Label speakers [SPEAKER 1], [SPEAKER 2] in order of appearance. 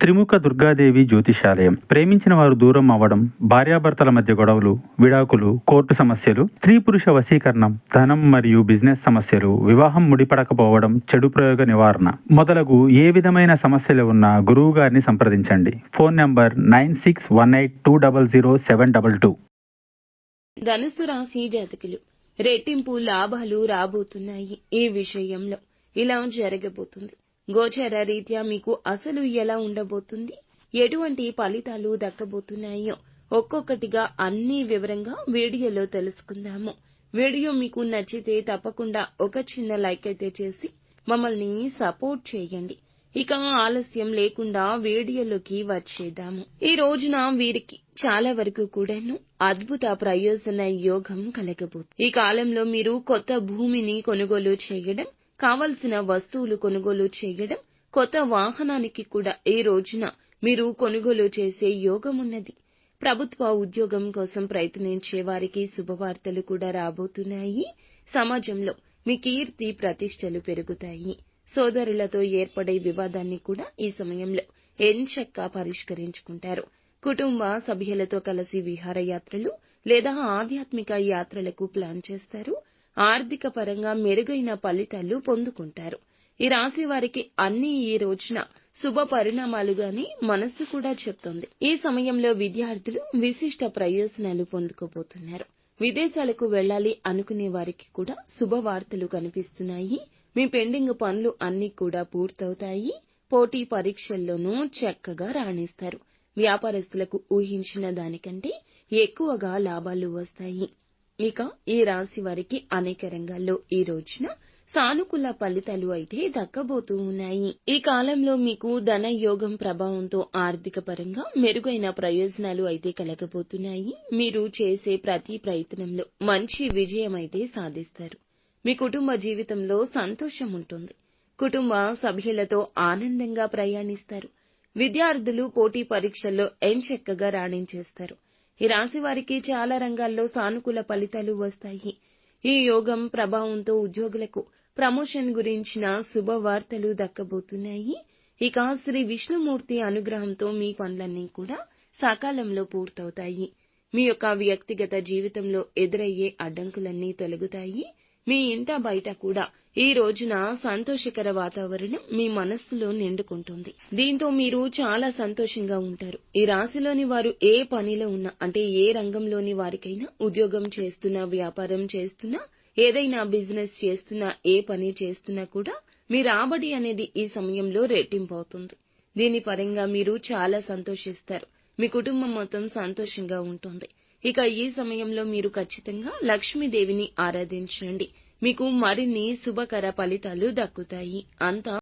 [SPEAKER 1] త్రిముఖ దుర్గాదేవి జ్యోతిషాలయం. ప్రేమించిన వారు దూరం అవ్వడం, భార్యాభర్తల మధ్య గొడవలు, విడాకులు, కోర్టు సమస్యలు, స్త్రీ పురుష వశీకరణం, ధనం మరియు బిజినెస్ సమస్యలు, వివాహం ముడిపడకపోవడం, చెడు ప్రయోగ నివారణ మొదలగు ఏ విధమైన సమస్యలు ఉన్నా గురువు గారిని సంప్రదించండి. Phone number 9618200722.
[SPEAKER 2] ధనుసు రాశి జాతకులు రెట్టింపు లాభాలు రాబోతున్నాయి. ఈ విషయంలో ఇలా జరగబోతుంది. గోచర రీత్యా మీకు అసలు ఎలా ఉండబోతుంది, ఎటువంటి ఫలితాలు దక్కబోతున్నాయో ఒక్కొక్కటిగా అన్ని వివరంగా వీడియోలో తెలుసుకుందాము. వీడియో మీకు నచ్చితే తప్పకుండా ఒక చిన్న లైక్ అయితే చేసి మమ్మల్ని సపోర్ట్ చేయండి. ఇక ఆలస్యం లేకుండా వీడియోలోకి వచ్చేద్దాము. ఈ రోజున వీరికి చాలా వరకు కూడాను అద్భుత ప్రయోజన యోగం కలగబోతుంది. ఈ కాలంలో మీరు కొత్త భూమిని కొనుగోలు చేయడం, కావలసిన వస్తువులు కొనుగోలు చేయడం, కొత్త వాహనానికి కూడా ఈ రోజున మీరు కొనుగోలు చేసే యోగం ఉన్నది. ప్రభుత్వ ఉద్యోగం కోసం ప్రయత్నించే వారికి శుభవార్తలు కూడా రాబోతున్నాయి. సమాజంలో మీ కీర్తి ప్రతిష్టలు పెరుగుతాయి. సోదరులతో ఏర్పడే వివాదాన్ని కూడా ఈ సమయంలో ఎంచక్కా పరిష్కరించుకుంటారు. కుటుంబ సభ్యులతో కలిసి విహారయాత్రలు లేదా ఆధ్యాత్మిక యాత్రలకు ప్లాన్ చేస్తారు. ఆర్థిక పరంగా మెరుగైన ఫలితాలు పొందుకుంటారు. ఈ రాశి వారికి అన్ని ఈ రోజున శుభ పరిణామాలుగానే మనస్సు కూడా చెప్తోంది. ఈ సమయంలో విద్యార్థులు విశిష్ట ప్రయోజనాలు పొందుకోబోతున్నారు. విదేశాలకు వెళ్లాలి అనుకునే వారికి కూడా శుభవార్తలు కనిపిస్తున్నాయి. మీ పెండింగ్ పనులు అన్ని కూడా పూర్తవుతాయి. పోటీ పరీక్షల్లోనూ చక్కగా రాణిస్తారు. వ్యాపారస్తులకు ఊహించిన దానికంటే ఎక్కువగా లాభాలు వస్తాయి. ఇక ఈ రాశి వారికి అనేక రంగాల్లో ఈ రోజున సానుకూల ఫలితాలు అయితే దక్కబోతూ ఉన్నాయి. ఈ కాలంలో మీకు ధన యోగం ప్రభావంతో ఆర్థిక పరంగా మెరుగైన ప్రయోజనాలు అయితే కలగబోతున్నాయి. మీరు చేసే ప్రతి ప్రయత్నంలో మంచి విజయం అయితే సాధిస్తారు. మీ కుటుంబ జీవితంలో సంతోషం ఉంటుంది. కుటుంబ సభ్యులతో ఆనందంగా ప్రయాణిస్తారు. విద్యార్థులు పోటీ పరీక్షల్లో ఎంచక్కగా రాణించేస్తారు. ఈ రాశి వారికి చాలా రంగాల్లో సానుకూల ఫలితాలు వస్తాయి. ఈ యోగం ప్రభావంతో ఉద్యోగులకు ప్రమోషన్ గురించిన శుభవార్తలు దక్కబోతున్నాయి. ఇక శ్రీ విష్ణుమూర్తి అనుగ్రహంతో మీ పనులన్నీ కూడా సకాలంలో పూర్తవుతాయి. మీ యొక్క వ్యక్తిగత జీవితంలో ఎదురయ్యే అడ్డంకులన్నీ తొలగుతాయి. మీ ఇంట బయట కూడా ఈ రోజున సంతోషకర వాతావరణం మీ మనస్సులో నిండుకుంటుంది. దీంతో మీరు చాలా సంతోషంగా ఉంటారు. ఈ రాశిలోని వారు ఏ పనిలో ఉన్నా, అంటే ఏ రంగంలోని వారికైనా, ఉద్యోగం చేస్తున్నా, వ్యాపారం చేస్తున్నా, ఏదైనా బిజినెస్ చేస్తున్నా, ఏ పని చేస్తున్నా కూడా మీ రాబడి అనేది ఈ సమయంలో రెట్టింపు అవుతుంది. దీని పరంగా మీరు చాలా సంతోషిస్తారు. మీ కుటుంబం మొత్తం సంతోషంగా ఉంటుంది. ఇక ఈ సమయంలో మీరు ఖచ్చితంగా లక్ష్మీదేవిని ఆరాధించండి. మీకు మరిన్ని శుభకర ఫలితాలు దక్కుతాయి. అంతా